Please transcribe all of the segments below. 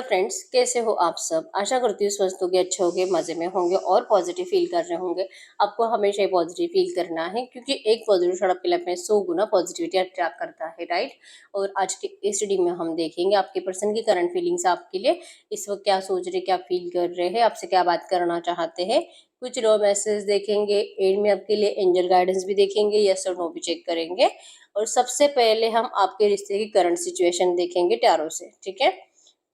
Friends, कैसे हो आप सब। आशा करती हूँ स्वस्थ होंगे, अच्छे होंगे, मजे में होंगे और पॉजिटिव फील कर रहे होंगे। आपको हमेशा ही पॉजिटिव फील करना है क्योंकि एक पॉजिटिव थोड़ा आपके लाइफ में 100 गुना पॉजिटिविटी अट्रैक्ट करता है, राइट। और आज के इस रीडिंग में हम देखेंगे आपके पर्सन की करंट फीलिंग्स आपके लिए इस वक्त क्या सोच रहे, क्या फील कर रहे हैं, आपसे क्या बात करना चाहते हैं। कुछ रो मैसेज देखेंगे, एंड में आपके लिए एंजल गाइडेंस भी देखेंगे, यस और नो भी चेक करेंगे। और सबसे पहले हम आपके रिश्ते की करंट सिचुएशन देखेंगे टैरो से, ठीक है।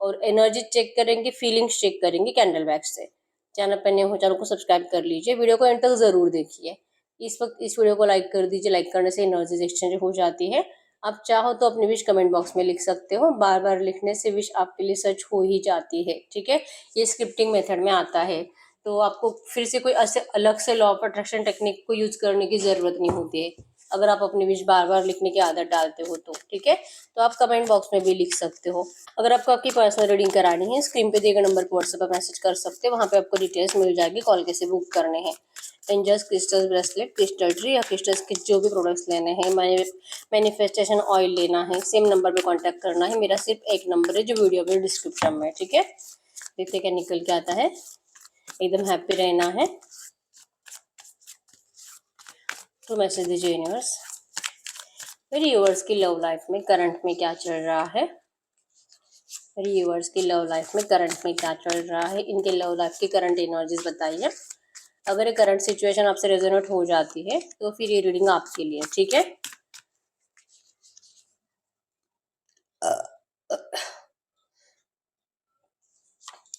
और एनर्जी चेक करेंगे, फीलिंग्स चेक करेंगे कैंडल बैग्स से। चैनल पर नए हो चैनल को सब्सक्राइब कर लीजिए, वीडियो को एंड तक जरूर देखिए। इस वक्त इस वीडियो को लाइक कर दीजिए, लाइक करने से एनर्जीज एक्सचेंज हो जाती है। आप चाहो तो अपनी विश कमेंट बॉक्स में लिख सकते हो, बार बार लिखने से विश आपके लिए सच हो ही जाती है, ठीक है। ये स्क्रिप्टिंग मेथड में आता है, तो आपको फिर से कोई ऐसे अलग से लॉ ऑफ अट्रैक्शन टेक्निक को यूज करने की जरूरत नहीं होती है अगर आप अपनी विश बार बार लिखने की आदत डालते हो तो, ठीक है। तो आप कमेंट बॉक्स में भी लिख सकते हो। अगर आपको आपकी पर्सनल रीडिंग करानी है, स्क्रीन पे दिए गए नंबर पर व्हाट्सएप पर मैसेज कर सकते हैं, वहाँ पे आपको डिटेल्स मिल जाएगी, कॉल कैसे बुक करने हैं। Angels crystal bracelet, crystal tree या क्रिस्टल्स के जो भी प्रोडक्ट्स लेने हैं, मैनिफेस्टेशन ऑयल लेना है, सेम नंबर पे कांटेक्ट करना है। मेरा सिर्फ एक नंबर है जो वीडियो में डिस्क्रिप्शन में, ठीक है। देखते क्या निकल के आता है। एकदम हैप्पी रहना है। तो मैसेज दीजिए यूनिवर्स, मेरी व्यूअर्स की लव लाइफ में करंट में क्या चल रहा है। मेरी व्यूअर्स की लव लाइफ में करंट में क्या चल रहा है, इनके लव लाइफ की करंट एनर्जीज बताइए। अगर ये करंट सिचुएशन आपसे रेजोनेट हो जाती है तो फिर ये रीडिंग आपके लिए, ठीक है।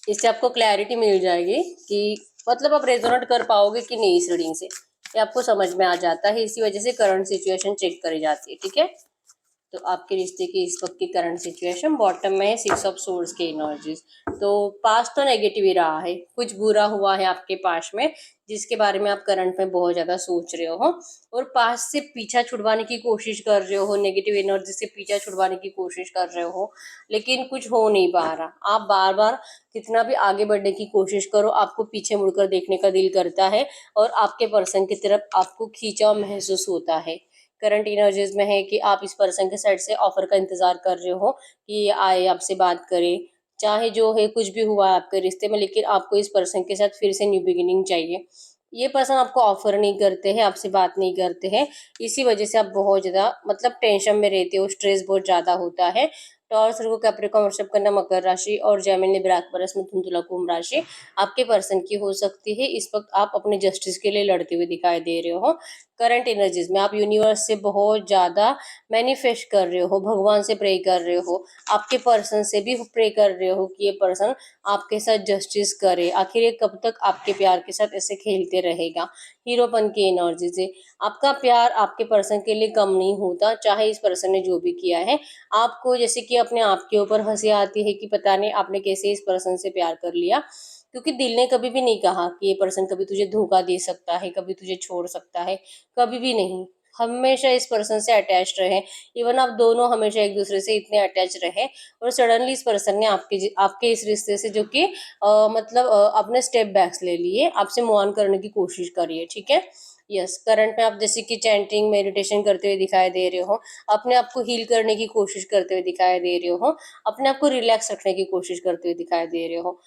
इससे आपको क्लैरिटी मिल जाएगी कि मतलब आप रेजोनेट कर पाओगे कि नहीं इस रीडिंग से, ये आपको समझ में आ जाता है। इसी वजह से करंट सिचुएशन चेक करी जाती है, ठीक है। तो आपके रिश्ते की इस वक्त की करंट सिचुएशन बॉटम में है 6 ऑफ सोर्स की एनर्जीज। तो पास्ट तो नेगेटिव ही रहा है, कुछ बुरा हुआ है आपके पास में जिसके बारे में आप करंट में बहुत ज्यादा सोच रहे हो और पास्ट से पीछा छुड़वाने की कोशिश कर रहे हो, नेगेटिव एनर्जी से पीछा छुड़वाने की कोशिश कर रहे हो, लेकिन कुछ हो नहीं पा रहा। आप बार बार कितना भी आगे बढ़ने की कोशिश करो, आपको पीछे मुड़कर देखने का दिल करता है और आपके पर्सन की तरफ आपको खींचाव महसूस होता है। करंट एनर्जीज में है कि आप इस पर्सन के साइड से ऑफर का इंतजार कर रहे हो कि ये आए, आपसे बात करे। चाहे जो है कुछ भी हुआ है आपके रिश्ते में, लेकिन आपको इस पर्सन के साथ फिर से न्यू बिगिनिंग चाहिए। ये पर्सन आपको ऑफर नहीं करते हैं, आपसे बात नहीं करते हैं, इसी वजह से आप बहुत ज्यादा मतलब टेंशन में रहते हो, स्ट्रेस बहुत ज्यादा होता है। टॉरस को कैप्रिकॉर्न वर्षिप करना मकर राशि और जेमिनी लिब्रा एक्वेरियस मिथुन तुला कुंभ राशि आपके पर्सन की हो सकती है। इस वक्त आप अपने जस्टिस के लिए लड़ते हुए दिखाई दे रहे हो। करंट एनर्जीज में आप यूनिवर्स से बहुत ज्यादा मैनिफेस्ट कर रहे हो, भगवान से प्रे कर रहे हो, आपके पर्सन से भी प्रे कर रहे हो कि ये पर्सन आपके साथ जस्टिस करे। आखिर ये कब तक आपके प्यार के साथ ऐसे खेलते रहेगा। हीरोपन की एनर्जी से आपका प्यार आपके पर्सन के लिए कम नहीं होता, चाहे इस पर्सन ने जो भी किया है। आपको जैसे कि अपने आप के ऊपर हंसी आती है कि पता नहीं आपने कैसे इस पर्सन से प्यार कर लिया, क्योंकि दिल ने कभी भी नहीं कहा कि ये पर्सन कभी तुझे धोखा दे सकता है, कभी तुझे छोड़ सकता है, कभी भी नहीं। हमेशा इस पर्सन से अटैच रहे, इवन आप दोनों हमेशा एक दूसरे से इतने अटैच रहे और सडनली इस पर्सन ने आपके इस रिश्ते से जो कि मतलब अपने स्टेप बैक्स ले लिए, आपसे मूव ऑन करने की कोशिश करिए, ठीक है। यस, करंट में आप जैसे कि चैंटिंग मेडिटेशन करते हुए दिखाई दे रहे हो, अपने आप को हील करने की कोशिश करते हुए दिखाई दे रहे हो, अपने आप को रिलैक्स रखने की कोशिश करते हुए दिखाई दे रहे हो।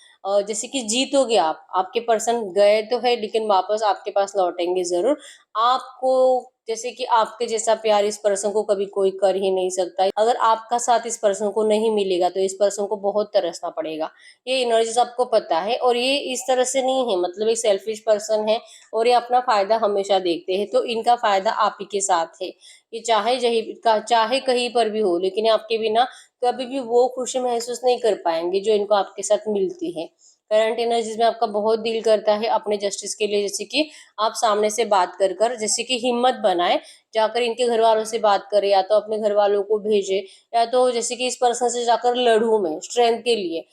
जैसे कि जीतोगे आप, आपके पर्सन गए तो है लेकिन वापस आपके पास लौटेंगे जरूर। आपको जैसे कि आपके जैसा प्यार इस पर्सन को कभी कोई कर ही नहीं सकता। अगर आपका साथ इस पर्सन को नहीं मिलेगा तो इस पर्सन को बहुत तरसना पड़ेगा। ये एनर्जीज आपको पता है और ये इस तरह से नहीं है, मतलब एक सेल्फिश पर्सन है और ये अपना फायदा हमेशा देखते हैं, तो इनका फायदा आप ही के साथ है। ये चाहे कहीं पर भी हो, लेकिन ये आपके बिना कभी भी वो खुशी महसूस नहीं कर पाएंगे जो इनको आपके साथ मिलती है। करंट एनर्जीज में आपका बहुत दिल करता है अपने जस्टिस के लिए, जैसे कि आप सामने से बात कर कर जैसे कि हिम्मत बनाए, जाकर इनके घर वालों से बात करे, या तो अपने घर वालों को भेजे, या तो जैसे कि इस पर्सन से जाकर लड़ूं मैं स्ट्रेंथ के लिए,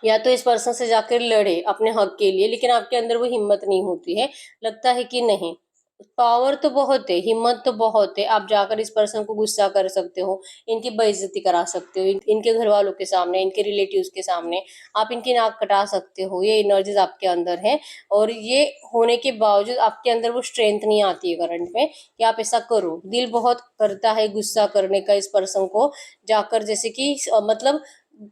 या तो इस पर्सन से जाकर लड़े अपने हक के लिए, लेकिन आपके अंदर वो हिम्मत नहीं होती है। लगता है कि नहीं, पावर तो बहुत है, हिम्मत तो बहुत है, आप जाकर इस पर्सन को गुस्सा कर सकते हो, इनकी बेइज्जती करा सकते हो, इनके घर वालों के सामने, इनके रिलेटिव्स के सामने आप इनकी नाक कटा सकते हो। ये एनर्जीज आपके अंदर है और ये होने के बावजूद आपके अंदर वो स्ट्रेंथ नहीं आती है करंट में कि आप ऐसा करो। दिल बहुत करता है गुस्सा करने का इस पर्सन को जाकर, जैसे कि मतलब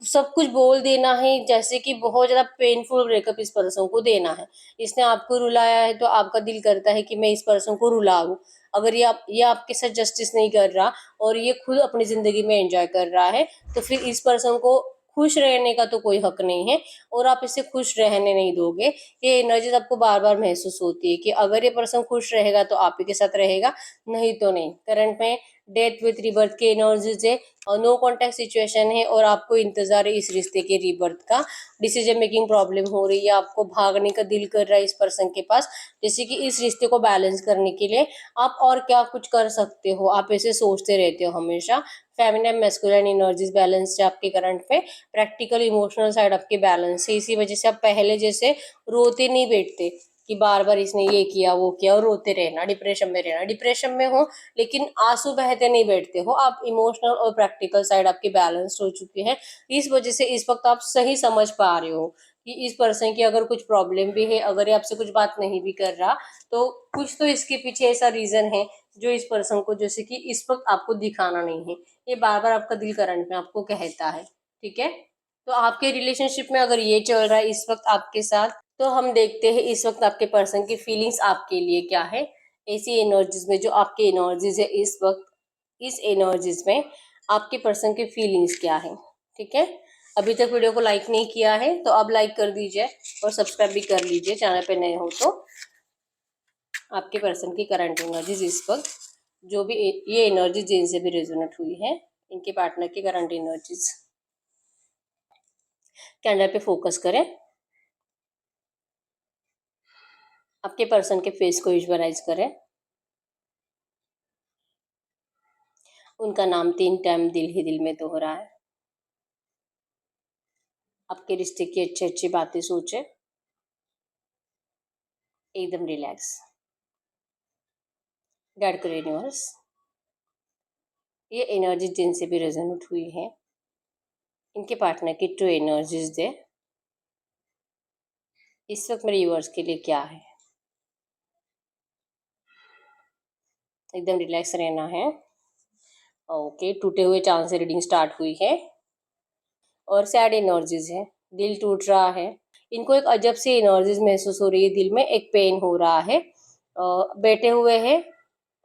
सब कुछ बोल देना है, जैसे कि बहुत ज़्यादा पेनफुल ब्रेकअप इस पर्सन को देना है। इसने आपको रुलाया है तो आपका दिल करता है कि मैं इस पर्सन को रुला दूँ। अगर ये आपके साथ जस्टिस नहीं कर रहा और ये खुद अपनी ज़िंदगी में एन्जॉय कर रहा है, तो फिर इस पर्सन को खुश रहने का तो कोई हक नहीं है और आप इसे खुश रहने नहीं दोगे। ये एनर्जीज़ आपको बार-बार महसूस होती है कि अगर ये पर्सन खुश रहेगा तो आप ही के साथ रहेगा, नहीं तो नहीं। करंट में डेथ विथ रीबर्थ की एनर्जीज़ है और नो कॉन्टैक्ट सिचुएशन है और आपको इंतज़ार है इस रिश्ते के रीबर्थ का। डिसीजन मेकिंग प्रॉब्लम हो रही है, आपको भागने का दिल कर रहा है इस पर्सन के पास, जैसे कि इस रिश्ते को बैलेंस करने के लिए आप और क्या कुछ कर सकते हो, आप ऐसे सोचते रहते हो हमेशा। फेमिनिन मैस्कुलिन एनर्जीज बैलेंस है आपके करंट में। प्रैक्टिकल इमोशनल साइड आपके बैलेंस है, इसी वजह से आप पहले जैसे रोते नहीं बैठते कि बार बार इसने ये किया वो किया और रोते रहना, डिप्रेशन में रहना। डिप्रेशन में हो लेकिन आंसू बहते नहीं बैठते हो आप, इमोशनल और प्रैक्टिकल साइड आपकी बैलेंस्ड हो चुकी है। इस वजह से इस वक्त आप सही समझ पा रहे हो कि इस पर्सन की अगर कुछ प्रॉब्लम भी है, अगर ये आपसे कुछ बात नहीं भी कर रहा, तो कुछ तो इसके पीछे ऐसा रीजन है जो इस पर्सन को जैसे कि इस वक्त आपको दिखाना नहीं है। ये बार बार आपका दिल करंट में आपको कहता है, ठीक है। तो आपके रिलेशनशिप में अगर ये चल रहा है इस वक्त आपके साथ, तो हम देखते हैं इस वक्त आपके पर्सन की फीलिंग्स आपके लिए क्या है। ऐसी एनर्जीज में जो आपकी एनर्जीज है इस वक्त, इस एनर्जीज में आपके पर्सन की फीलिंग्स क्या है, ठीक है। अभी तक वीडियो को लाइक नहीं किया है तो अब लाइक कर दीजिए और सब्सक्राइब भी कर लीजिए चैनल पे नए हो तो। आपके पर्सन की करंट एनर्जीज इस वक्त, जो भी ये एनर्जी जिनसे भी रेजोनेट हुई है, इनके पार्टनर की करंट एनर्जीज कैंडल पे फोकस करें। आपके पर्सन के फेस को विजुअलाइज करें। उनका नाम 3 टाइम दिल ही दिल में दोहरा है। आपके रिश्ते की अच्छी अच्छी बातें सोचें, एकदम रिलैक्स। गाइड करो यूनिवर्स, ये एनर्जी जिनसे भी रेजोनेट हुई है इनके पार्टनर की ट्रू एनर्जीज दे। इस वक्त मेरे व्यूअर्स के लिए क्या है, एकदम रिलैक्स रहना है। ओके, टूटे हुए चांद से रीडिंग स्टार्ट हुई है और सैड एनर्जीज है, दिल टूट रहा है। इनको एक अजब सी एनर्जीज महसूस हो रही है, दिल में एक पेन हो रहा है। बैठे हुए हैं,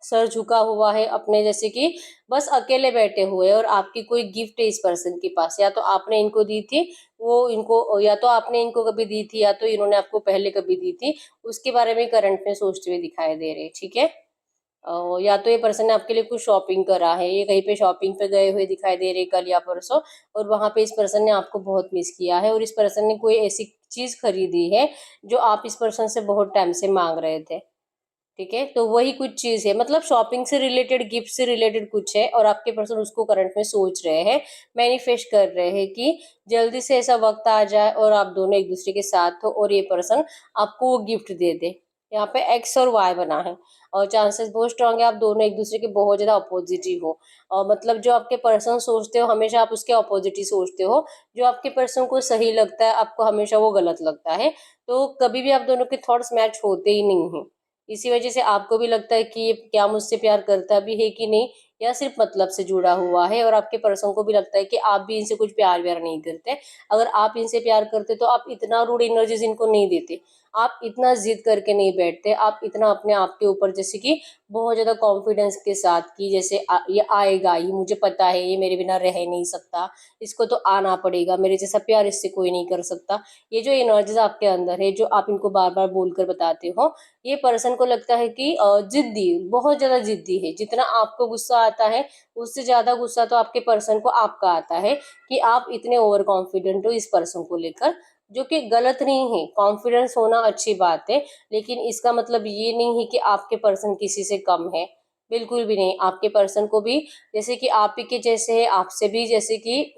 सर झुका हुआ है अपने, जैसे कि बस अकेले बैठे हुए हैं और आपकी कोई गिफ्ट है इस पर्सन के पास, या तो आपने इनको दी थी, वो इनको, या तो आपने इनको कभी दी थी या तो इन्होंने आपको पहले कभी दी थी, उसके बारे में करंट में सोचते हुए दिखाई दे रहे हैं, ठीक है। या तो ये पर्सन ने आपके लिए कुछ शॉपिंग करा है, ये कहीं पे शॉपिंग पे गए हुए दिखाई दे रहे कल या परसों, और वहां पे इस पर्सन ने आपको बहुत मिस किया है और इस पर्सन ने कोई ऐसी चीज खरीदी है जो आप इस पर्सन से बहुत टाइम से मांग रहे थे, ठीक है। तो वही कुछ चीज है, मतलब शॉपिंग से रिलेटेड, गिफ्ट से रिलेटेड कुछ है और आपके पर्सन उसको करंट में सोच रहे हैं, मैनिफेस्ट कर रहे हैं कि जल्दी से ऐसा वक्त आ जाए और आप दोनों एक दूसरे के साथ हो और ये पर्सन आपको वो गिफ्ट दे दे। यहाँ पे एक्स और वाई बना है और चांसेस बहुत स्ट्रांग है आप दोनों एक दूसरे के बहुत ज्यादा अपोजिट ही हो। और मतलब जो आपके पर्सन सोचते हो हमेशा आप उसके अपोजिट ही सोचते हो, जो आपके पर्सन को सही लगता है आपको हमेशा वो गलत लगता है। तो कभी भी आप दोनों के थॉट्स मैच होते ही नहीं है। इसी वजह से आपको भी लगता है कि ये क्या मुझसे प्यार करता भी है कि नहीं, या सिर्फ मतलब से जुड़ा हुआ है, और आपके पर्सन को भी लगता है कि आप भी इनसे कुछ प्यार व्यार नहीं करते। अगर आप इनसे प्यार करते तो आप इतना रूड एनर्जीज इनको नहीं देते, आप इतना जिद करके नहीं बैठते, आप इतना अपने आप के ऊपर जैसे कि बहुत ज्यादा कॉन्फिडेंस के साथ कि जैसे ये आएगा, ये मुझे पता है ये मेरे बिना रह नहीं सकता, इसको तो आना पड़ेगा, मेरे जैसा प्यार इससे कोई नहीं कर सकता। ये जो एनर्जीज आपके अंदर है जो आप इनको बार बार बोलकर बताते हो, ये पर्सन को लगता है कि जिद्दी, बहुत ज्यादा जिद्दी है। जितना आपको गुस्सा आता है उससे ज्यादा गुस्सा तो आपके पर्सन को आपका आता है कि आप इतने ओवर कॉन्फिडेंट हो इस पर्सन को लेकर, जो कि गलत नहीं है। कॉन्फिडेंस होना अच्छी बात है, लेकिन इसका मतलब ये नहीं है कि आपके पर्सन किसी से कम है, बिल्कुल भी नहीं। आपके पर्सन को भी जैसे कि आप ही के जैसे है, आपसे भी जैसे कि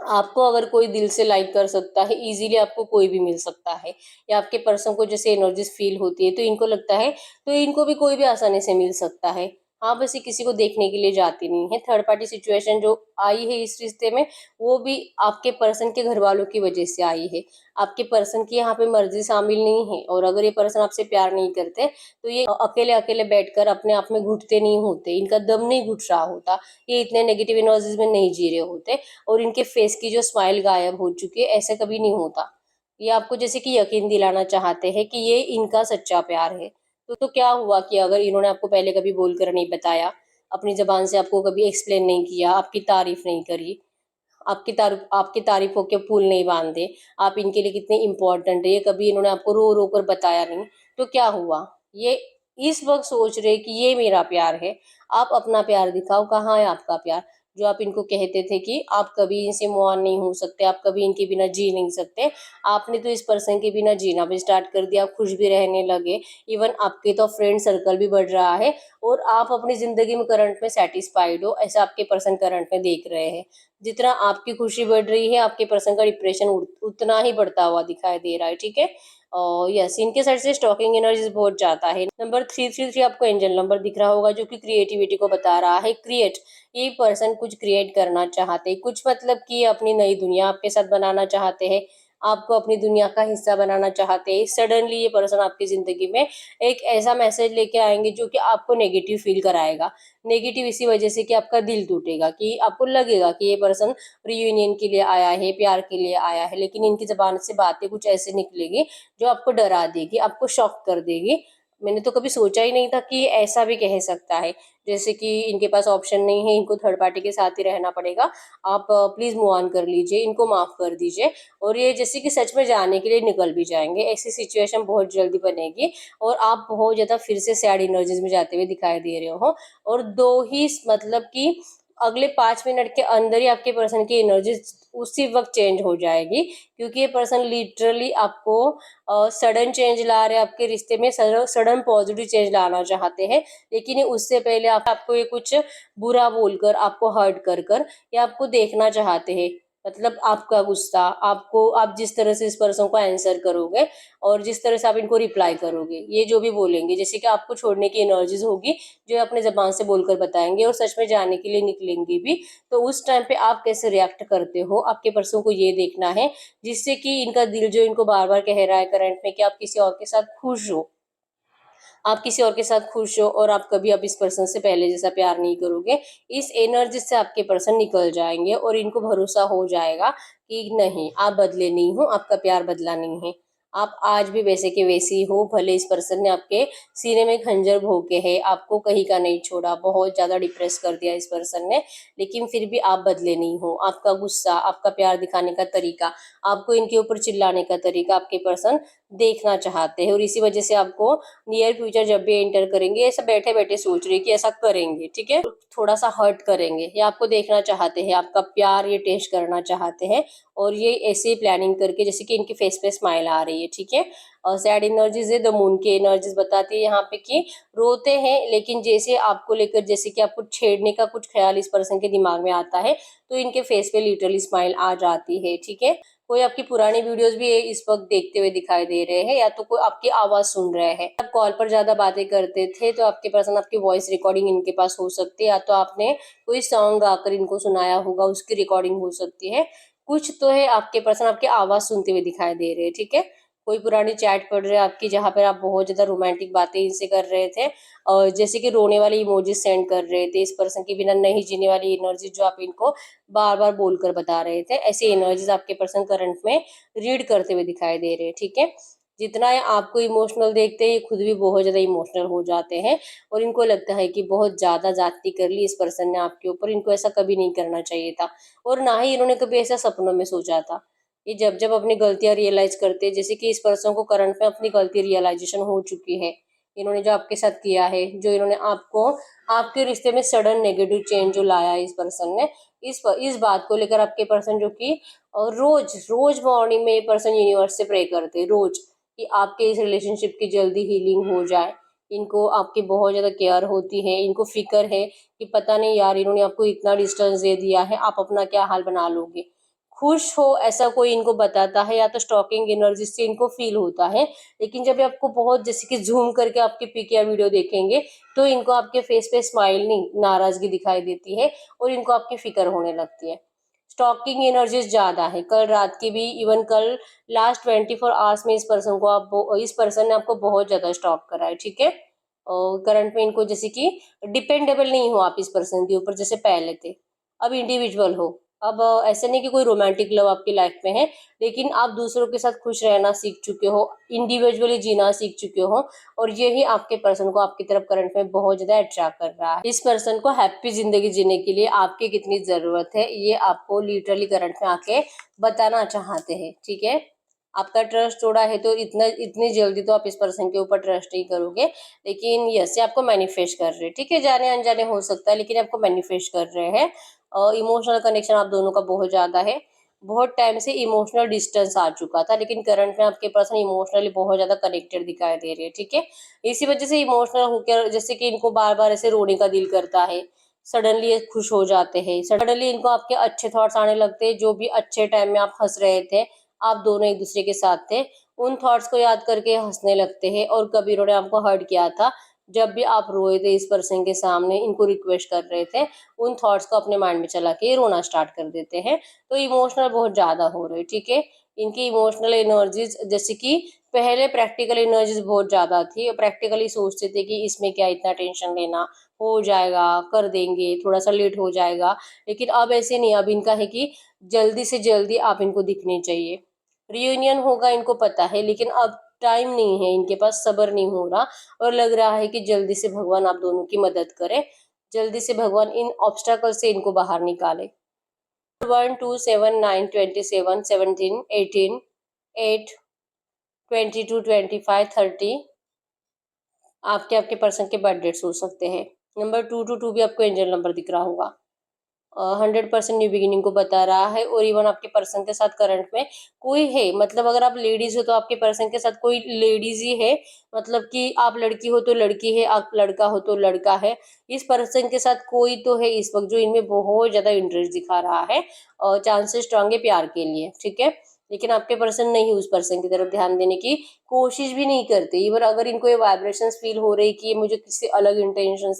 आपको अगर कोई दिल से लाइक कर सकता है इजीली, आपको कोई भी मिल सकता है, या आपके पर्सन को जैसे एनर्जीज फील होती है तो इनको लगता है तो इनको भी कोई भी आसानी से मिल सकता है। हाँ, बस ये किसी को देखने के लिए जाती नहीं है। थर्ड पार्टी सिचुएशन जो आई है इस रिश्ते में, वो भी आपके पर्सन के घर वालों की वजह से आई है। आपके पर्सन की यहाँ पे मर्जी शामिल नहीं है, और अगर ये पर्सन आपसे प्यार नहीं करते तो ये अकेले अकेले बैठकर अपने आप में घुटते नहीं होते, इनका दम नहीं घुट रहा होता, ये इतने नेगेटिव एनर्जीज में नहीं जी रहे होते, और इनके फेस की जो स्माइल गायब हो चुकी है, ऐसा कभी नहीं होता। ये आपको जैसे कि यकीन दिलाना चाहते हैं कि ये इनका सच्चा प्यार है। तो क्या हुआ कि अगर इन्होंने आपको पहले कभी बोलकर नहीं बताया, अपनी ज़बान से आपको कभी एक्सप्लेन नहीं किया, आपकी तारीफ़ नहीं करी, आपकी तारीफ़ों के पुल नहीं बाँधे, आप इनके लिए कितने इम्पोर्टेंट है, ये कभी इन्होंने आपको रो-रो कर बताया नहीं, तो क्या हुआ? ये इस वक़्त सोच रहे कि ये मेरा प्यार है, आप अपना प्यार दिखाओ, कहाँ है आपका प्यार? जो आप इनको कहते थे कि आप कभी इनसे मूव ऑन नहीं हो सकते, आप कभी इनके बिना जी नहीं सकते, आपने तो इस पर्सन के बिना जीना भी स्टार्ट कर दिया, खुश भी रहने लगे, इवन आपके तो फ्रेंड सर्कल भी बढ़ रहा है, और आप अपनी ज़िंदगी में करंट में सैटिस्फाइड हो, ऐसा आपके पर्सन करंट में देख रहे हैं। जितना आपकी खुशी बढ़ रही है, आपके पर्सन का डिप्रेशन उतना ही बढ़ता हुआ दिखाई दे रहा है, ठीक है? और यस, इनके साइड से स्टॉकिंग एनर्जीज बहुत ज़्यादा है। नंबर 333 आपको एंजल नंबर दिख रहा होगा, जो कि क्रिएटिविटी को बता रहा है। क्रिएट, ये पर्सन कुछ क्रिएट करना चाहते हैं, कुछ मतलब कि अपनी नई दुनिया आपके साथ बनाना चाहते हैं, आपको अपनी दुनिया का हिस्सा बनाना चाहते हैं। सडनली ये पर्सन आपकी ज़िंदगी में एक ऐसा मैसेज लेके आएँगे जो कि आपको नेगेटिव फ़ील कराएगा। नेगेटिव इसी वजह से कि आपका दिल टूटेगा, कि आपको लगेगा कि ये पर्सन रियूनियन के लिए आया है, प्यार के लिए आया है, लेकिन इनकी ज़बान से बातें कुछ ऐसी निकलेगी जो आपको डरा देगी, आपको शॉक कर देगी। मैंने तो कभी सोचा ही नहीं था कि ये ऐसा भी कह सकता है। जैसे कि इनके पास ऑप्शन नहीं है, इनको थर्ड पार्टी के साथ ही रहना पड़ेगा। आप प्लीज़ मूव ऑन कर लीजिए, इनको माफ़ कर दीजिए, और ये जैसे कि सच में जाने के लिए निकल भी जाएँगे। ऐसी सिचुएशन बहुत जल्दी बनेगी, और आप बहुत ज़्यादा फिर से सैड एनर्जीज़ में जाते हुए दिखाई दे रहे हो, और 2 ही मतलब कि अगले 5 मिनट के अंदर ही आपके पर्सन की एनर्जी उसी वक़्त चेंज हो जाएगी, क्योंकि ये पर्सन लिटरली आपको सडन चेंज ला रहे हैं आपके रिश्ते में, सडन पॉजिटिव चेंज लाना चाहते हैं, लेकिन ये उससे पहले आपको ये कुछ बुरा बोलकर, आपको हर्ट कर कर, या आपको देखना चाहते हैं। मतलब आपका गुस्सा, आपको आप जिस तरह से इस पर्सन को आंसर करोगे, और जिस तरह से आप इनको रिप्लाई करोगे, ये जो भी बोलेंगे, जैसे कि आपको छोड़ने की एनर्जीज़ होगी, जो ये अपने ज़बान से बोलकर बताएँगे, और सच में जाने के लिए निकलेंगे भी, तो उस टाइम पे आप कैसे रिएक्ट करते हो, आपके पर्सन को ये देखना है, जिससे कि इनका दिल जो इनको बार-बार कह रहा है करंट में कि आप किसी और के साथ खुश हो, आप किसी और के साथ खुश हो, और आप कभी अब इस पर्सन से पहले जैसा प्यार नहीं करोगे। इस एनर्जी से आपके पर्सन निकल जाएँगे, और इनको भरोसा हो जाएगा कि नहीं, आप बदले नहीं हो, आपका प्यार बदला नहीं है। आप आज भी वैसे के वैसे ही हो, भले इस पर्सन ने आपके सीने में खंजर भोंके है, आपको कहीं का नहीं छोड़ा, बहुत ज़्यादा डिप्रेस कर दिया इस पर्सन ने, लेकिन फिर भी आप बदले नहीं हो। आपका गुस्सा, आपका प्यार दिखाने का तरीका, आपको इनके ऊपर चिल्लाने का तरीका आपके पर्सन देखना चाहते हैं, और इसी वजह से आपको नियर फ्यूचर जब भी एंटर करेंगे, ऐसा बैठे-बैठे सोच रहे हैं कि ऐसा करेंगे, ठीक है? थोड़ा-सा हर्ट करेंगे, ये आपको देखना चाहते हैं, आपका प्यार ये टेस्ट करना चाहते हैं, और ये ऐसे ही प्लानिंग करके, जैसे कि इनके फेस पे स्माइल आ रही है, ठीक है? और सैड एनर्जीज़ है, द मून की एनर्जीज़ बताती है यहाँ पे कि रोते हैं, लेकिन जैसे आपको लेकर, जैसे कि आपको छेड़ने का कुछ ख़्याल इस पर्सन के दिमाग में आता है, तो इनके फेस पे लिटरली स्माइल आ जाती है, ठीक है? कोई आपकी पुरानी वीडियोस भी इस वक्त देखते हुए दिखाई दे रहे हैं, या तो कोई आपकी आवाज सुन रहे हैं। आप कॉल पर ज्यादा बातें करते थे, तो आपके पर्सन आपकी वॉइस रिकॉर्डिंग इनके पास हो सकती है, या तो आपने कोई सॉन्ग गाकर इनको सुनाया होगा, उसकी रिकॉर्डिंग हो सकती है। कुछ तो है, आपके पर्सन आपकी आवाज सुनते हुए दिखाई दे रहे हैं, ठीक है? कोई पुरानी चैट पढ़ रहे हैं आपकी, जहाँ पर आप बहुत ज्यादा रोमांटिक बातें इनसे कर रहे थे, और जैसे कि रोने वाली इमोजीज सेंड कर रहे थे, इस पर्सन के बिना नहीं जीने वाली एनर्जी जो आप इनको बार-बार बोलकर बता रहे थे, ऐसी एनर्जीज़ आपके पर्सन करंट में रीड करते हुए दिखाई दे रहे हैं, ठीक है? जितना ये आपको इमोशनल देखते हैं, ये खुद भी बहुत ज़्यादा इमोशनल हो जाते हैं, और इनको लगता है कि बहुत ज़्यादा ज़्यादती कर ली इस पर्सन ने आपके ऊपर, इनको ऐसा कभी नहीं करना चाहिए था, और ना ही इन्होंने कभी ऐसा सपनों में सोचा था। ये जब-जब अपनी गलतियाँ रियलाइज़ करते हैं, जैसे कि इस पर्सन को करंट में अपनी गलती रियलाइज़ेशन हो चुकी है। इन्होंने जो आपके साथ किया है, जो इन्होंने आपको आपके रिश्ते में सडन नेगेटिव चेंज जो लाया है इस पर्सन ने, इस बात को लेकर आपके पर्सन जो कि रोज रोज मॉर्निंग में ये पर्सन यूनिवर्स से प्रे करते हैं रोज, कि आपके इस रिलेशनशिप की जल्दी हीलिंग हो जाए। इनको आपकी बहुत ज्यादा केयर होती है, इनको फिक्र है कि पता नहीं यार, इन्होंने आपको इतना डिस्टेंस दे दिया है, आप अपना क्या हाल बना लोगे। खुश हो ऐसा कोई इनको बताता है, या तो स्टॉकिंग एनर्जी से इनको फील होता है। लेकिन जब आपको बहुत जैसे कि ज़ूम करके आपके पिक या वीडियो देखेंगे, तो इनको आपके फेस पे स्माइल नहीं, नाराज़गी दिखाई देती है और इनको आपकी फ़िक्र होने लगती है। स्टॉकिंग एनर्जीज़ ज़्यादा है, कल रात की भी, इवन कल लास्ट 24 आवर्स में इस पर्सन ने आपको बहुत ज़्यादा स्टॉक करा है, ठीक है? और करंट में इनको जैसे कि डिपेंडेबल नहीं हो आप इस पर्सन के ऊपर जैसे पहले थे। अब इंडिविजुअल हो। अब ऐसा नहीं कि कोई रोमांटिक लव आपकी लाइफ में है, लेकिन आप दूसरों के साथ खुश रहना सीख चुके हो, इंडिविजुअली जीना सीख चुके हो, और यही आपके पर्सन को आपकी तरफ करंट में बहुत ज़्यादा अट्रैक्ट कर रहा है। इस पर्सन को हैप्पी ज़िंदगी जीने के लिए आपकी कितनी ज़रूरत है, ये आपको लिटरली करंट में आके बताना चाहते हैं, ठीक है? आपका ट्रस्ट तोड़ा है तो इतनी जल्दी तो आप इस पर्सन के ऊपर ट्रस्ट नहीं करोगे, लेकिन यस, ये आपको मैनिफेस्ट कर रहे हैं, ठीक है? जाने अनजाने हो सकता है, लेकिन आपको मैनिफेस्ट कर रहे हैं। इमोशनल कनेक्शन आप दोनों का बहुत ज़्यादा है। बहुत टाइम से इमोशनल डिस्टेंस आ चुका था, लेकिन करंट में आपके पर्सन इमोशनली बहुत ज़्यादा कनेक्टेड दिखाई दे रहे हैं, ठीक है? इसी वजह से इमोशनल होकर जैसे कि इनको बार-बार ऐसे रोने का दिल करता है, सडनली ये खुश हो जाते हैं, सडनली इनको आपके अच्छे थॉट्स आने लगते हैं, जो भी अच्छे टाइम में आप हँस रहे थे, आप दोनों एक-दूसरे के साथ थे, उन थॉट्स को याद करके हँसने लगते हैं। और कभी इन्होंने आपको हर्ट किया था, जब भी आप रोए थे इस पर्सन के सामने, इनको रिक्वेस्ट कर रहे थे, उन थॉट्स को अपने माइंड में चला के रोना स्टार्ट कर देते हैं। तो इमोशनल बहुत ज़्यादा हो रहे हैं, ठीक है? इनकी इमोशनल एनर्जीज़ जैसे कि पहले प्रैक्टिकल एनर्जीज़ बहुत ज़्यादा थी, प्रैक्टिकली सोचते थे कि इसमें क्या इतना टेंशन लेना, हो जाएगा, कर देंगे, थोड़ा-सा लेट हो जाएगा। लेकिन अब ऐसे नहीं, अब इनका है कि जल्दी से जल्दी आप इनको दिखने चाहिए। रियूनियन होगा इनको पता है, लेकिन अब टाइम नहीं है इनके पास, सब्र नहीं हो रहा, और लग रहा है कि जल्दी से भगवान आप दोनों की मदद करे, जल्दी से भगवान इन ऑब्स्टेकल से इनको बाहर निकाले। 1 2 7 9 27 17 18 8 22 25 30 आपके आपके पर्सन के बर्थ डेट्स हो सकते हैं। नंबर 222 भी आपको एंजल नंबर दिख रहा होगा। 100% न्यू बिगिनिंग को बता रहा है, और इवन आपके पर्सन के साथ करंट में कोई है, मतलब अगर आप लेडीज हो तो आपके पर्सन के साथ कोई लेडीज ही है, मतलब कि आप लड़की हो तो लड़की है, आप लड़का हो तो लड़का है। इस पर्सन के साथ कोई तो है इस वक्त जो इनमें बहुत ज्यादा इंटरेस्ट दिखा रहा है, और चांसेस स्ट्रांग है प्यार के लिए, ठीक है? लेकिन आपके पर्सन नहीं उस पर्सन की तरफ ध्यान देने की कोशिश भी नहीं करते। इवन अगर इनको ये वाइब्रेशंस फील हो रही कि ये मुझे किसी अलग इंटेंशन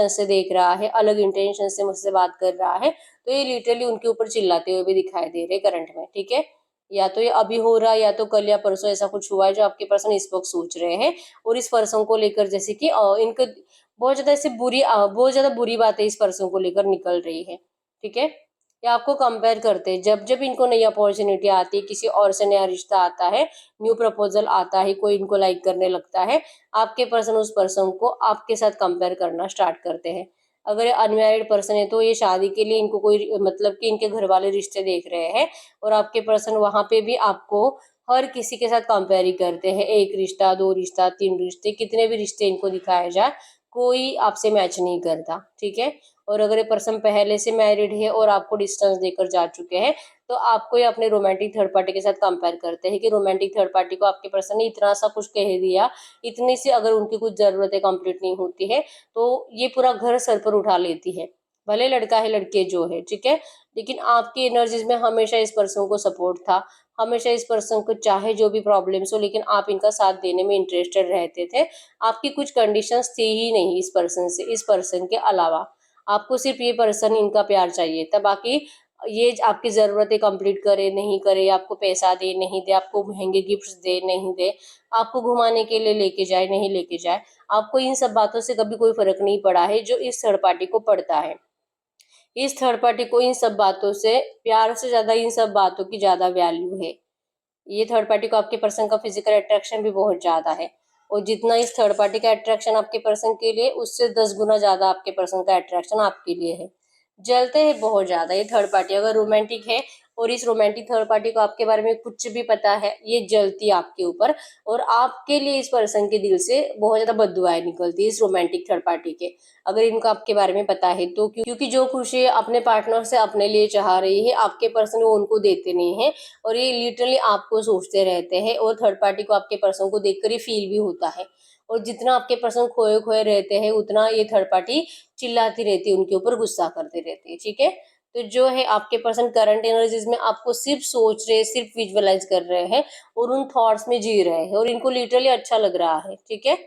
से देख रहा है, अलग इंटेंशन से मुझसे बात कर रहा है, तो ये लिटरली उनके ऊपर चिल्लाते हुए भी दिखाई दे रहे करंट में, ठीक है? या तो ये अभी हो रहा है, या तो कल या परसों ऐसा कुछ हुआ है जो आपके पर्सन इस वक्त सोच रहे हैं, और इस पर्सन को लेकर जैसे कि इनको बहुत ज्यादा बुरी बातें इस पर्सन को लेकर निकल रही है, ठीक है? या आपको कंपेयर करते हैं, जब जब इनको नई अपॉर्चुनिटी आती है, किसी और से नया रिश्ता आता है, न्यू प्रपोजल आता है, कोई इनको लाइक करने लगता है, आपके पर्सन उस पर्सन को आपके साथ कंपेयर करना स्टार्ट करते हैं। अगर ये अनमैरिड पर्सन है तो ये शादी के लिए इनको कोई मतलब कि इनके घर वाले रिश्ते देख रहे हैं, और आपके पर्सन वहां पे भी आपको हर किसी के साथ कंपेयर ही करते हैं। एक रिश्ता, दो रिश्ता, तीन रिश्ते, कितने भी रिश्ते इनको दिखाया जाए, कोई आपसे मैच नहीं करता, ठीक है? और अगर ये पर्सन पहले से मैरिड है और आपको डिस्टेंस देकर जा चुके हैं, तो आपको ये अपने रोमांटिक थर्ड पार्टी के साथ कंपेयर करते हैं कि रोमांटिक थर्ड पार्टी को आपके पर्सन ने इतना सा कुछ कह दिया, इतनी सी अगर उनकी कुछ ज़रूरतें कंप्लीट नहीं होती है, तो ये पूरा घर सर पर उठा लेती है। भले लड़का है, लड़के जो है, ठीक है? लेकिन आपकी एनर्जीज़ में हमेशा इस पर्सन को सपोर्ट था, हमेशा इस पर्सन को चाहे जो भी प्रॉब्लम्स हो, लेकिन आप इनका साथ देने में इंटरेस्टेड रहते थे। आपकी कुछ कंडीशंस थी ही नहीं इस पर्सन के अलावा। आपको सिर्फ़ ये पर्सन इनका प्यार चाहिए था, बाकी ये आपकी ज़रूरतें कंप्लीट करे, नहीं करे, आपको पैसा दे, नहीं दे, आपको महँगे गिफ्ट्स दे, नहीं दे, आपको घुमाने के लिए लेके जाए, नहीं लेके जाए, आपको इन सब बातों से कभी कोई फ़र्क नहीं पड़ा है, जो इस थर्ड पार्टी को पड़ता है। इस थर्ड पार्टी को इन सब बातों से, प्यार से ज़्यादा इन सब बातों की ज़्यादा वैल्यू है। ये थर्ड पार्टी को आपके पर्सन का फिजिकल अट्रैक्शन भी बहुत ज़्यादा है, और जितना इस थर्ड पार्टी का अट्रैक्शन आपके पर्सन के लिए, उससे 10 गुना ज़्यादा आपके पर्सन का अट्रैक्शन आपके लिए है। जलते हैं बहुत ज़्यादा ये थर्ड पार्टी, अगर रोमांटिक है और इस रोमांटिक थर्ड पार्टी को आपके बारे में कुछ भी पता है, ये जलती है आपके ऊपर, और आपके लिए इस पर्सन के दिल से बहुत ज़्यादा बददुआएँ निकलती है इस रोमांटिक थर्ड पार्टी के, अगर इनको आपके बारे में पता है तो। क्योंकि जो खुशी अपने पार्टनर से अपने लिए चाह रही है, आपके पर्सन वो उनको देते नहीं है, और ये लिटरली आपको सोचते रहते हैं, और थर्ड पार्टी को आपके पर्सन को देखकर ही फील भी होता है। और जितना आपके पर्सन खोए खोए रहते हैं, उतना ये थर्ड पार्टी चिल्लाती रहती है उनके ऊपर, गुस्सा करते रहती है, ठीक है? तो जो है आपके पर्सन करंट एनर्जीज में आपको सिर्फ सोच रहे हैं, सिर्फ विजुअलाइज कर रहे हैं और उन थॉट्स में जी रहे हैं और इनको लिटरली अच्छा लग रहा है, ठीक है।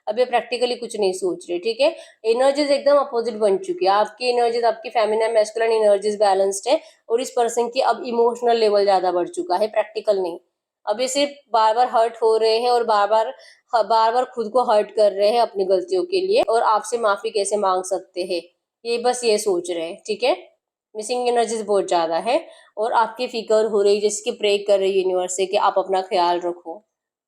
अब ये प्रैक्टिकली कुछ नहीं सोच रहे, ठीक है। एनर्जीज एकदम अपोजिट बन चुकी है, आपकी एनर्जीज, आपकी फेमिनिन मैस्कुलिन एनर्जीज बैलेंस्ड है और इस पर्सन की अब इमोशनल लेवल ज्यादा बढ़ चुका है, प्रैक्टिकल नहीं। अब ये सिर्फ बार बार हर्ट हो रहे हैं और बार बार खुद को हर्ट कर रहे हैं अपनी गलतियों के लिए और आपसे माफी कैसे मांग सकते हैं, ये बस ये सोच रहे हैं, ठीक है। मिसिंग एनर्जीज बहुत ज्यादा है और आपकी फिक्र हो रही है, जैसे कि प्रे कर रही है यूनिवर्स से कि आप अपना ख्याल रखो।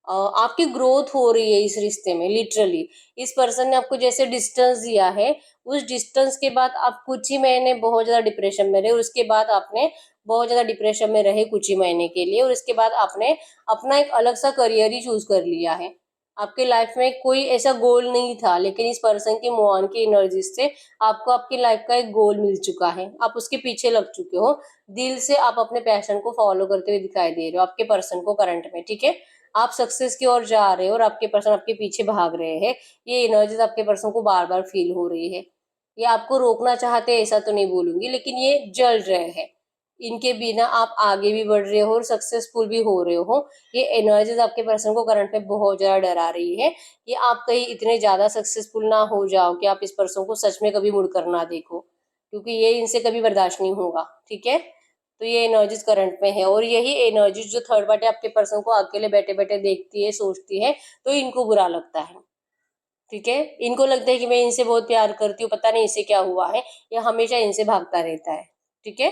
आपकी ग्रोथ हो रही है इस रिश्ते में, लिटरली इस पर्सन ने आपको जैसे डिस्टेंस दिया है, उस डिस्टेंस के बाद आप कुछ ही महीने बहुत ज्यादा डिप्रेशन में रहे और उसके बाद आपने बहुत ज्यादा डिप्रेशन में रहे कुछ ही महीने के लिए और इसके बाद आपने अपना एक अलग सा करियर ही चूज कर लिया है। आपके लाइफ में कोई ऐसा गोल नहीं था, लेकिन इस पर्सन की मूव ऑन की एनर्जी से आपको आपकी लाइफ का एक गोल मिल चुका है, आप उसके पीछे लग चुके हो, दिल से आप अपने पैशन को फॉलो करते हुए दिखाई दे रहे हो आपके पर्सन को करंट में, ठीक है। आप सक्सेस की ओर जा रहे हो और आपके पर्सन आपके पीछे भाग रहे हैं, ये एनर्जीज आपके पर्सन को बार बार फील हो रही है। ये आपको रोकना चाहते हैं ऐसा तो नहीं बोलूंगी, लेकिन ये जल रहे हैं, इनके बिना आप आगे भी बढ़ रहे हो और सक्सेसफुल भी हो रहे हो। ये एनर्जीज आपके पर्सन को करंट में बहुत ज्यादा डरा रही है, ये आप कहीं इतने ज्यादा सक्सेसफुल ना हो जाओ कि आप इस पर्सन को सच में कभी मुड़कर ना देखो, क्योंकि ये इनसे कभी बर्दाश्त नहीं होगा, ठीक है। तो ये एनर्जीज करंट में है और यही एनर्जीज जो थर्ड पार्टी आपके पर्सन को अकेले बैठे बैठे देखती है, सोचती है, तो इनको बुरा लगता है, ठीक है। इनको लगता है कि मैं इनसे बहुत प्यार करती हूँ, पता नहीं इसे क्या हुआ है, ये हमेशा इनसे भागता रहता है, ठीक है।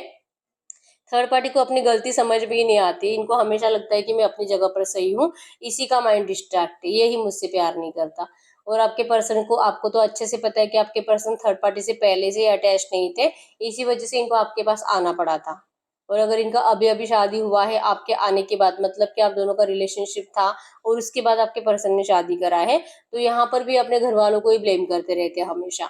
थर्ड पार्टी को अपनी गलती समझ में ही नहीं आती, इनको हमेशा लगता है कि मैं अपनी जगह पर सही हूँ, इसी का माइंड डिस्ट्रैक्ट है, यही मुझसे प्यार नहीं करता। और आपके पर्सन को, आपको तो अच्छे से पता है कि आपके पर्सन थर्ड पार्टी से पहले से अटैच नहीं थे, इसी वजह से इनको आपके पास आना पड़ा था। और अगर इनका अभी अभी शादी हुआ है आपके आने के बाद, मतलब कि आप दोनों का रिलेशनशिप था और उसके बाद आपके पर्सन ने शादी करा है, तो यहाँ पर भी अपने घर वालों को ही ब्लेम करते रहते हैं हमेशा।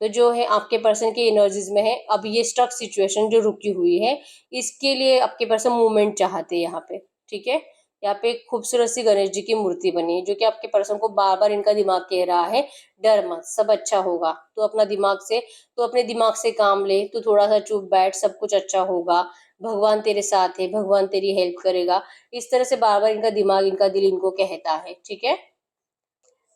तो जो है आपके पर्सन की एनर्जीज में है, अब ये स्टक सिचुएशन जो रुकी हुई है, इसके लिए आपके पर्सन मूवमेंट चाहते हैं यहाँ पे, ठीक है। यहाँ पे एक खूबसूरत सी गणेश जी की मूर्ति बनी है, जो कि आपके पर्सन को बार बार इनका दिमाग कह रहा है, डर मत, सब अच्छा होगा, तो अपना दिमाग से, तो अपने दिमाग से काम ले, तो थोड़ा सा चुप बैठ, सब कुछ अच्छा होगा, भगवान तेरे साथ है, भगवान तेरी हेल्प करेगा, इस तरह से बार बार इनका दिमाग, इनका दिल इनको कहता है, ठीक है।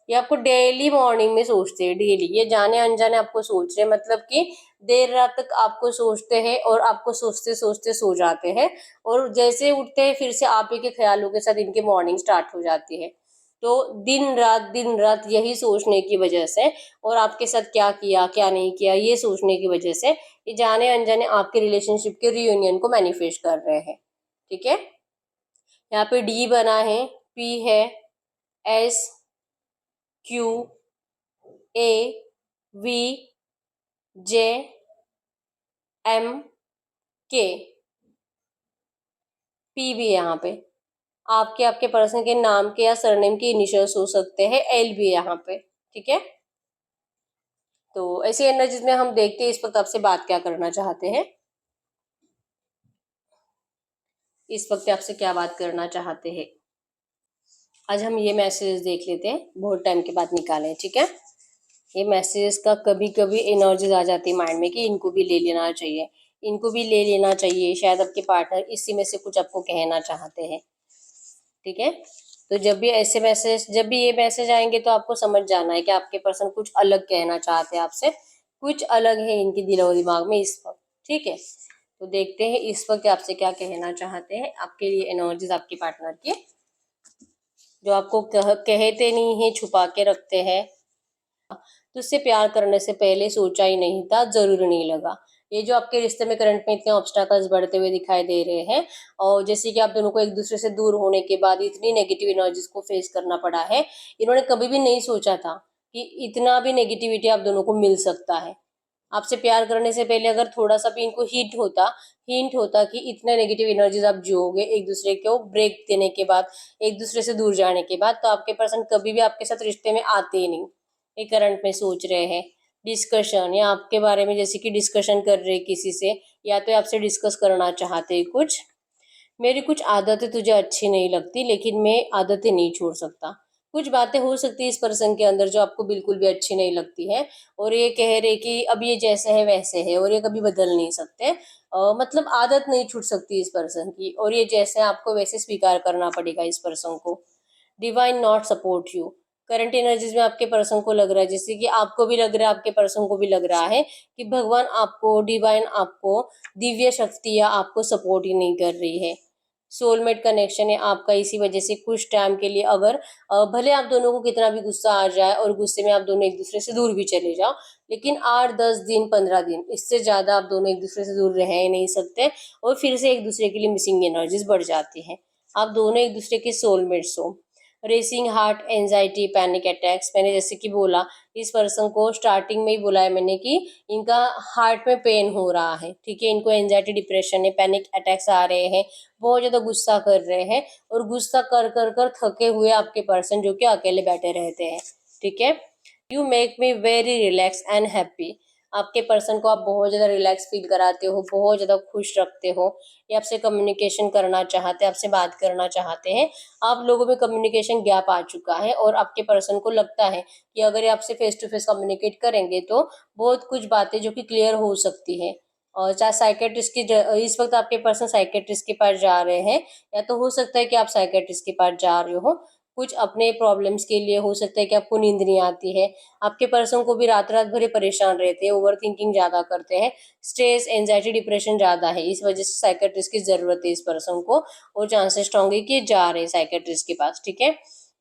ये आपको डेली मॉर्निंग में सोचते हैं, डेली, ये जाने अनजाने आपको सोच रहे हैं, मतलब कि देर रात तक आपको सोचते हैं और आपको सोचते सोचते सो जाते हैं और जैसे उठते हैं फिर से आप ही के ख्यालों के साथ इनकी मॉर्निंग स्टार्ट हो जाती है। तो दिन रात यही सोचने की वजह से और आपके साथ क्या किया क्या नहीं किया ये सोचने की वजह से ये जाने अनजाने आपके रिलेशनशिप के रियूनियन को मैनिफेस्ट कर रहे हैं, ठीक है। यहाँ पे डी बना है, पी है, S, Q, A, V, J, M, K, P भी है यहाँ पे। आपके आपके पर्सन के नाम के या सरनेम के इनिशियल्स हो सकते हैं, एल भी है यहाँ पे, ठीक है। तो ऐसी एनर्जीज में हम देखते हैं इस वक्त आपसे बात क्या करना चाहते हैं, इस वक्त आपसे क्या बात करना चाहते हैं। आज हम ये मैसेज देख लेते हैं, बहुत टाइम के बाद निकाले, ठीक है। ये मैसेज का कभी कभी एनर्जीज आ जाती है माइंड में कि इनको भी ले लेना चाहिए, इनको भी ले लेना चाहिए, शायद आपके पार्टनर इसी में से कुछ आपको कहना चाहते हैं, ठीक है। तो जब भी ये मैसेज आएंगे तो आपको समझ जाना है कि आपके पर्सन कुछ अलग कहना चाहते हैं आपसे, कुछ अलग है इनकी दिलो दिमाग में इस वक्त, ठीक है। तो देखते हैं इस वक्त आपसे क्या कहना चाहते हैं आपके लिए एनर्जीज आपके पार्टनर की, जो आपको कहते नहीं है, छुपा के रखते हैं। तुझसे प्यार करने से पहले सोचा ही नहीं था, जरूर नहीं लगा। ये जो आपके रिश्ते में करंट में इतने ऑब्स्टैकल्स बढ़ते हुए दिखाई दे रहे हैं और जैसे कि आप दोनों को एक दूसरे से दूर होने के बाद इतनी नेगेटिव एनर्जीज को फेस करना पड़ा है, इन्होंने कभी भी नहीं सोचा था कि इतना भी नेगेटिविटी आप दोनों को मिल सकता है। आपसे प्यार करने से पहले अगर थोड़ा सा भी इनको हिंट होता कि इतने नेगेटिव एनर्जीज आप जियोगे एक दूसरे को ब्रेक देने के बाद, एक दूसरे से दूर जाने के बाद, तो आपके पर्सन कभी भी आपके साथ रिश्ते में आते ही नहीं। ये करंट में सोच रहे हैं डिस्कशन, या आपके बारे में जैसे कि डिस्कशन कर रहे किसी से, या तो आपसे डिस्कस करना चाहते हैं कुछ, मेरी कुछ आदतें तुझे अच्छी नहीं लगती लेकिन मैं आदतें नहीं छोड़ सकता, कुछ बातें हो सकती है इस पर्सन के अंदर जो आपको बिल्कुल भी अच्छी नहीं लगती है, और ये कह रहे कि अब ये जैसे है वैसे है और ये कभी बदल नहीं सकते। मतलब आदत नहीं छूट सकती इस पर्सन की, और ये जैसे है आपको वैसे स्वीकार करना पड़ेगा इस पर्सन को। Divine not support you. Current energies में आपके पर्सन को लग रहा है, जैसे कि आपको भी लग रहा है, आपके पर्सन को भी लग रहा है कि भगवान आपको, डिवाइन आपको, दिव्य शक्तियां आपको सपोर्ट ही नहीं कर रही है। सोलमेट कनेक्शन है आपका, इसी वजह से कुछ टाइम के लिए अगर भले आप दोनों को कितना भी गुस्सा आ जाए और गुस्से में आप दोनों एक दूसरे से दूर भी चले जाओ, लेकिन 8-10 दिन 15 दिन इससे ज्यादा आप दोनों एक दूसरे से दूर रह ही नहीं सकते, और फिर से एक दूसरे के लिए मिसिंग एनर्जीज बढ़ जाती है। आप दोनों एक दूसरे के सोलमेट्स हो। Racing heart, anxiety, panic attacks, मैंने जैसे कि बोला, इस पर्सन को स्टार्टिंग में ही बोला है मैंने कि इनका हार्ट में पेन हो रहा है, ठीक है, इनको एंजाइटी, डिप्रेशन है, पैनिक अटैक्स आ रहे हैं, बहुत ज्यादा गुस्सा कर रहे हैं, और गुस्सा कर कर कर थके हुए आपके पर्सन जो कि अकेले बैठे रहते हैं, ठीक है। You make me very relax and happy. आपके पर्सन को आप बहुत ज्यादा रिलैक्स फील कराते हो, बहुत ज्यादा खुश रखते हो। ये आपसे कम्युनिकेशन करना चाहते हैं, आपसे बात करना चाहते हैं। आप लोगों में कम्युनिकेशन गैप आ चुका है, और आपके पर्सन को लगता है कि अगर ये आपसे फेस टू फेस कम्युनिकेट करेंगे तो बहुत कुछ बातें जो कि क्लियर हो सकती है। और चाहे साइकेट्रिस्ट की इस वक्त आपके पर्सन साइकेट्रिस्ट के पास जा रहे हैं, या तो हो सकता है कि आप साइकेट्रिस्ट के पास जा रहे हो कुछ अपने प्रॉब्लम्स के लिए। हो सकता है कि आपको नींद नहीं आती है, आपके पर्सन को भी रात रात भरे परेशान रहते हैं, ओवर थिंकिंग ज्यादा करते हैं, स्ट्रेस, एंजाइटी, डिप्रेशन ज्यादा है, इस वजह से साइकेट्रिस्ट की जरूरत है इस पर्सन को, और चांसेस स्ट्रॉन्ग है कि ये जा रहे हैं साइकेट्रिस्ट के पास, ठीक है।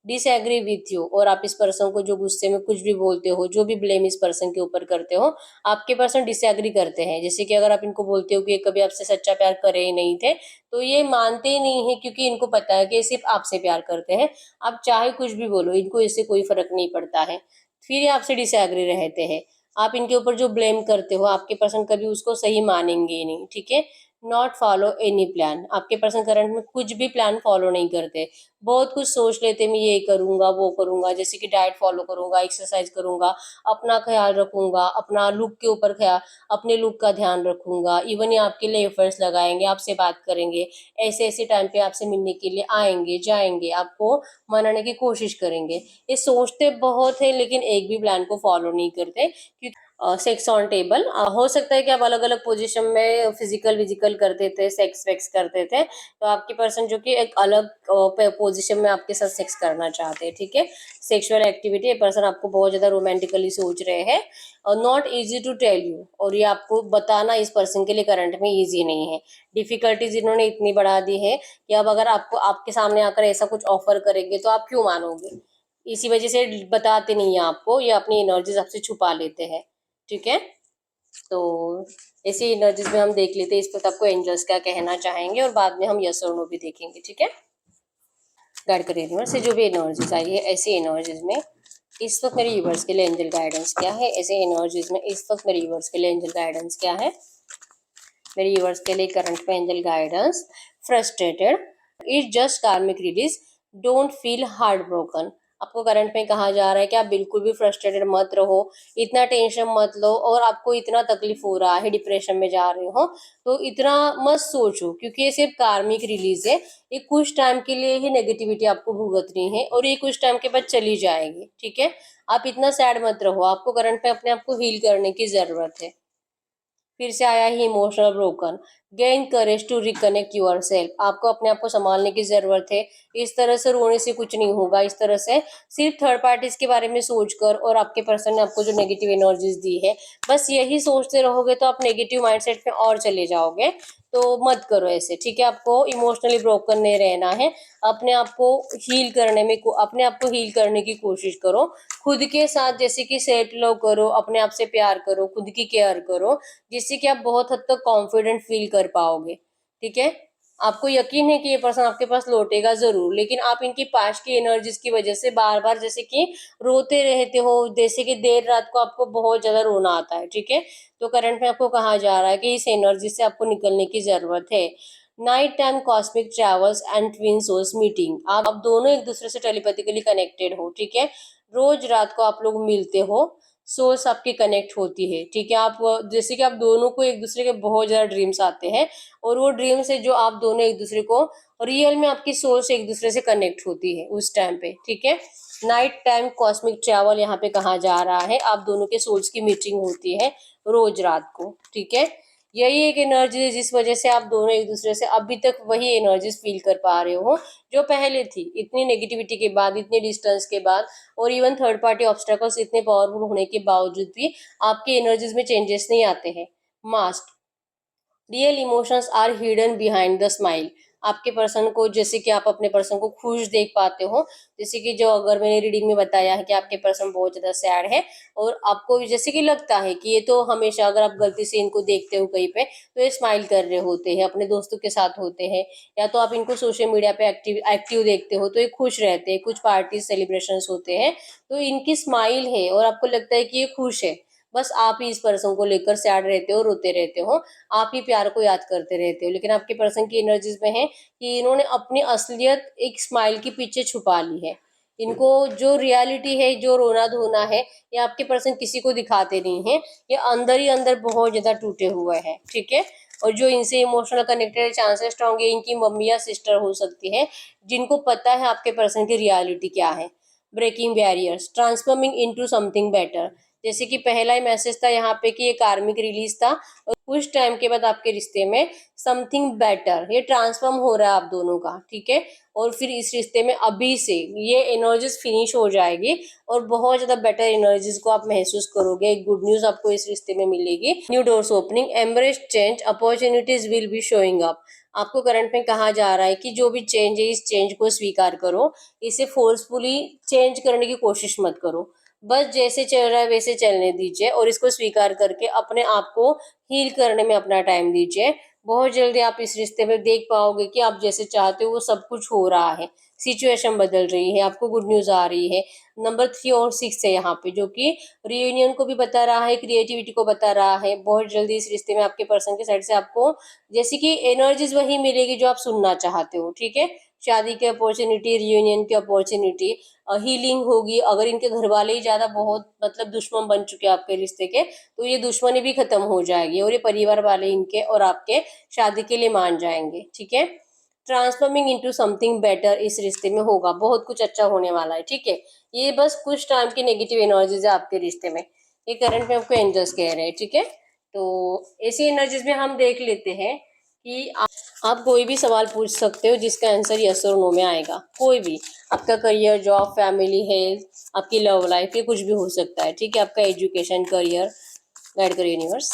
डिसएग्री विथ यू, और आप इस पर्सन को जो गुस्से में कुछ भी बोलते हो, जो भी ब्लेम इस पर्सन के ऊपर करते हो, आपके पर्सन डिसएग्री करते हैं। जैसे कि अगर आप इनको बोलते हो कि ये कभी आपसे सच्चा प्यार करे ही नहीं थे, तो ये मानते ही नहीं है, क्योंकि इनको पता है कि ये सिर्फ आपसे प्यार करते हैं। आप चाहे कुछ भी बोलो, इनको इससे कोई फर्क नहीं पड़ता है, फिर ये आपसे डिसएग्री रहते हैं। आप इनके ऊपर जो ब्लेम करते हो, आपके पर्सन कभी उसको सही मानेंगे ही नहीं, ठीक है। नॉट फॉलो एनी प्लान, आपके पर्सन करंट में कुछ भी प्लान फॉलो नहीं करते। बहुत कुछ सोच लेते, मैं ये करूंगा वो करूंगा, जैसे कि डाइट फॉलो करूंगा, एक्सरसाइज करूंगा, अपना ख्याल रखूंगा, अपना लुक के ऊपर ख्याल, अपने लुक का ध्यान रखूंगा, इवन ये आपके लिए एफर्ट्स लगाएंगे, आपसे बात करेंगे, ऐसे ऐसे टाइम पे आपसे मिलने के लिए आएंगे जाएंगे, आपको मनाने की कोशिश करेंगे। ये सोचते बहुत है लेकिन एक भी प्लान को फॉलो नहीं करते। सेक्स ऑन टेबल, हो सकता है कि आप अलग अलग पोजीशन में फिजिकल विजिकल करते थे, सेक्स वेक्स करते थे, तो आपकी पर्सन जो कि एक अलग पोजीशन में आपके साथ सेक्स करना चाहते हैं, ठीक है। सेक्सुअल एक्टिविटी, ये पर्सन आपको बहुत ज्यादा रोमांटिकली सोच रहे हैं, और not easy to tell you, और ये आपको बताना इस पर्सन के लिए करंट में इजी नहीं है। डिफिकल्टीज इन्होंने इतनी बढ़ा दी है कि अब अगर आपको आपके सामने आकर ऐसा कुछ ऑफर करेंगे तो आप क्यों मानोगे, इसी वजह से बताते नहीं है आपको, ये अपनी एनर्जीज आपसे छुपा लेते हैं, ठीक है। तो ऐसी एनर्जीज में हम देख लेते हैं इस पर आपको एंजल्स क्या कहना चाहेंगे, और बाद में हम यस और नो भी देखेंगे, ठीक है। गाइड करियर से जो भी एनर्जीज आई है, ऐसी एनर्जीज में इस वक्त मेरे यूवर्स के लिए एंजल गाइडेंस क्या है, ऐसे एनर्जीज में इस वक्त मेरे यूवर्स के लिए एंजल गाइडेंस क्या है। मेरे यूवर्स के लिए करंट में angel guidance, frustrated, is just karmic release, don't feel heartbroken. आपको करंट में कहा जा रहा है कि आप बिल्कुल भी फ्रस्ट्रेटेड मत रहो, इतना टेंशन मत लो, और आपको इतना तकलीफ हो रहा है, डिप्रेशन में जा रहे हो, तो इतना मत सोचो, क्योंकि ये सिर्फ कार्मिक रिलीज है। ये कुछ टाइम के लिए ही नेगेटिविटी आपको भुगतनी है, और ये कुछ टाइम के बाद चली जाएगी, ठीक है। आप इतना सैड मत रहो, आपको करंट में अपने आप को हील करने की जरूरत है। फिर से आया ही emotional broken, gain courage to reconnect yourself, आपको अपने आप को संभालने की जरूरत है। इस तरह से रोने से कुछ नहीं होगा, इस तरह से सिर्फ थर्ड पार्टीज के बारे में सोचकर, और आपके पर्सन ने आपको जो नेगेटिव एनर्जीज दी है, बस यही सोचते रहोगे तो आप नेगेटिव माइंडसेट में और चले जाओगे। तो मत करो ऐसे, ठीक है। आपको इमोशनली ब्रोकन नहीं रहना है, अपने आप को हील करने में अपने आप को हील करने की कोशिश करो, खुद के साथ, जैसे कि सेल्फ लव करो, अपने आप से प्यार करो, खुद की केयर करो, जिससे कि आप बहुत हद तक कॉन्फिडेंट फील कर पाओगे, ठीक है। आपको यकीन है कि ये पर्सन आपके पास लौटेगा जरूर, लेकिन आप इनकी पास्ट की एनर्जीज की वजह से बार बार जैसे कि रोते रहते हो, जैसे कि देर रात को आपको बहुत ज्यादा रोना आता है, ठीक है। तो करंट में आपको कहा जा रहा है कि इस एनर्जी से आपको निकलने की जरूरत है। Night time cosmic travels and twin souls meeting, आप दोनों एक दूसरे से टेलीपैथिकली कनेक्टेड हो, ठीक है। रोज रात को आप लोग मिलते हो, सोल्स आपकी कनेक्ट होती है, ठीक है। आप जैसे कि आप दोनों को एक दूसरे के बहुत ज्यादा ड्रीम्स आते हैं, और वो ड्रीम से जो आप दोनों एक दूसरे को रियल में आपकी सोल से एक दूसरे से कनेक्ट होती है उस टाइम पे, ठीक है। नाइट टाइम कॉस्मिक ट्रैवल यहाँ पे कहा जा रहा है, आप दोनों के सोल्स की मीटिंग होती है रोज रात को, ठीक है। यही एक एनर्जी है जिस वजह से आप दोनों एक दूसरे से अभी तक वही एनर्जीज फील कर पा रहे हो जो पहले थी। इतनी नेगेटिविटी के बाद, इतने डिस्टेंस के बाद और इवन थर्ड पार्टी ऑब्स्टेकल्स इतने पावरफुल होने के बावजूद भी आपके एनर्जीज में चेंजेस नहीं आते हैं। Most real emotions are hidden behind the smile. आपके पर्सन को, जैसे कि आप अपने पर्सन को खुश देख पाते हो, जैसे कि जो अगर मैंने रीडिंग में बताया है कि आपके पर्सन बहुत ज्यादा सैड है और आपको जैसे कि लगता है कि ये तो हमेशा, अगर आप गलती से इनको देखते हो कहीं पे तो ये स्माइल कर रहे होते हैं, अपने दोस्तों के साथ होते हैं, या तो आप इनको सोशल मीडिया पे एक्टिव एक्टिव देखते हो तो ये खुश रहते हैं, कुछ पार्टी सेलिब्रेशन होते हैं तो इनकी स्माइल है और आपको लगता है कि ये खुश है। बस आप ही इस पर्सन को लेकर सैड रहते हो, रोते रहते हो, आप ही प्यार को याद करते रहते हो। लेकिन आपके पर्सन की एनर्जीज में है कि इन्होंने अपनी असलियत एक स्माइल के पीछे छुपा ली है। इनको जो रियलिटी है, जो रोना धोना है, ये आपके पर्सन किसी को दिखाते नहीं है, ये अंदर ही अंदर बहुत ज्यादा टूटे हुए हैं, ठीक है। और जो इनसे इमोशनल कनेक्टेड चांसेस स्ट्रॉन्ग है, इनकी मम्मी या सिस्टर हो सकती है जिनको पता है आपके पर्सन की रियलिटी क्या है। Breaking barriers, transforming into something better. जैसे कि पहला ही मैसेज था यहाँ पे कि ये कार्मिक रिलीज था और कुछ टाइम के बाद आपके रिश्ते में समथिंग बेटर, ये ट्रांसफॉर्म हो रहा है आप दोनों का, ठीक है। और फिर इस रिश्ते में अभी से ये एनर्जीज फिनिश हो जाएगी और बहुत ज्यादा बेटर एनर्जीज को आप महसूस करोगे। एक गुड न्यूज आपको इस रिश्ते में मिलेगी। New doors opening, embrace change, opportunities will be showing up. आपको करंट में कहा जा रहा है कि जो भी चेंज है, इस चेंज को स्वीकार करो, इसे फोर्सफुली चेंज करने की कोशिश मत करो, बस जैसे चल रहा है वैसे चलने दीजिए और इसको स्वीकार करके अपने आप को हील करने में अपना टाइम दीजिए। बहुत जल्दी आप इस रिश्ते में देख पाओगे कि आप जैसे चाहते हो वो सब कुछ हो रहा है, सिचुएशन बदल रही है, आपको गुड न्यूज आ रही है। नंबर 3 और 6 है यहाँ पे, जो कि रियूनियन को भी बता रहा है, क्रिएटिविटी को बता रहा है। बहुत जल्दी इस रिश्ते में आपके पर्सन के साइड से आपको जैसे कि एनर्जीज वही मिलेगी जो आप सुनना चाहते हो, ठीक है। शादी की अपॉर्चुनिटी, रियूनियन की अपॉर्चुनिटी, हीलिंग होगी। अगर इनके घर वाले ही ज्यादा बहुत मतलब दुश्मन बन चुके हैं आपके रिश्ते के, तो ये दुश्मनी भी खत्म हो जाएगी और ये परिवार वाले इनके और आपके शादी के लिए मान जाएंगे, ठीक है। ट्रांसफॉर्मिंग इनटू समथिंग बेटर इस रिश्ते में होगा, बहुत कुछ अच्छा होने वाला है, ठीक है। ये बस कुछ टाइम की नेगेटिव एनर्जीज है आपके रिश्ते में, ये करंट में आपको एंजल्स कह रहे हैं, ठीक है। तो ऐसी एनर्जीज में हम देख लेते हैं कि आप कोई भी सवाल पूछ सकते हो जिसका आंसर यस और नो में आएगा। कोई भी, आपका करियर, जॉब, फैमिली, हेल्थ, आपकी लव लाइफ, ये कुछ भी हो सकता है, ठीक है। आपका एजुकेशन, करियर, गाइड करो यूनिवर्स।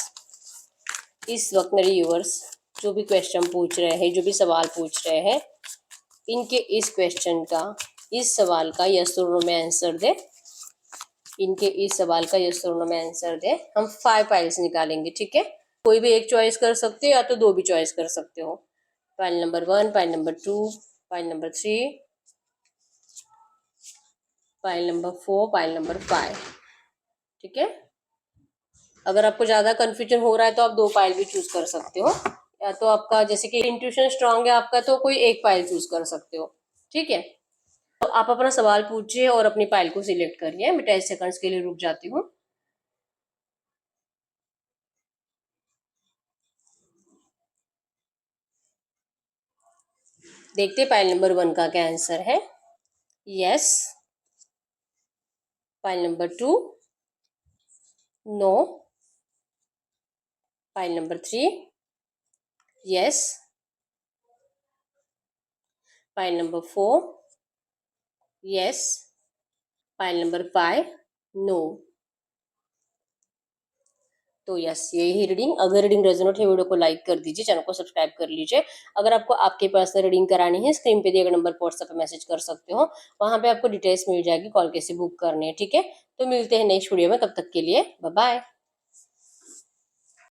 इस वक्त मेरे व्यूअर्स जो भी क्वेश्चन पूछ रहे हैं, जो भी सवाल पूछ रहे हैं, इनके इस क्वेश्चन का, इस सवाल का यस और नो में आंसर दे। इनके इस सवाल का यस और नो में आंसर दे। हम 5 फाइल्स निकालेंगे, ठीक है। कोई भी एक चॉइस कर सकते हो या तो 2 भी चॉइस कर सकते हो। File number 1, file number 2, file number 3, file number 4, file number 5, ठीक है। अगर आपको ज्यादा कंफ्यूजन हो रहा है तो आप 2 फाइल भी चूज कर सकते हो, या तो आपका जैसे कि इंट्यूशन स्ट्रांग है आपका तो कोई एक फाइल चूज कर सकते हो, ठीक है। तो आप अपना सवाल पूछिए और अपनी फाइल को सिलेक्ट करिए। मैं 10 सेकंड्स के लिए रुक जाती हूँ। देखते फाइल नंबर 1 का क्या आंसर है। Yes. File number 2, no. File number 3, yes. File number 4, yes. File number 5, no. तो यस, यही रीडिंग। अगर रीडिंग रेजोनेट है, वीडियो को लाइक कर दीजिए, चैनल को सब्सक्राइब कर लीजिए। अगर आपको आपके पास रीडिंग करानी है, स्क्रीन पे दिए गए नंबर पर व्हाट्सएप पे मैसेज कर सकते हो, वहां पे आपको डिटेल्स मिल जाएगी, कॉल कैसे बुक करनी है, ठीक है। तो मिलते हैं नेक्स्ट वीडियो में, तब तक के लिए बाय बाय।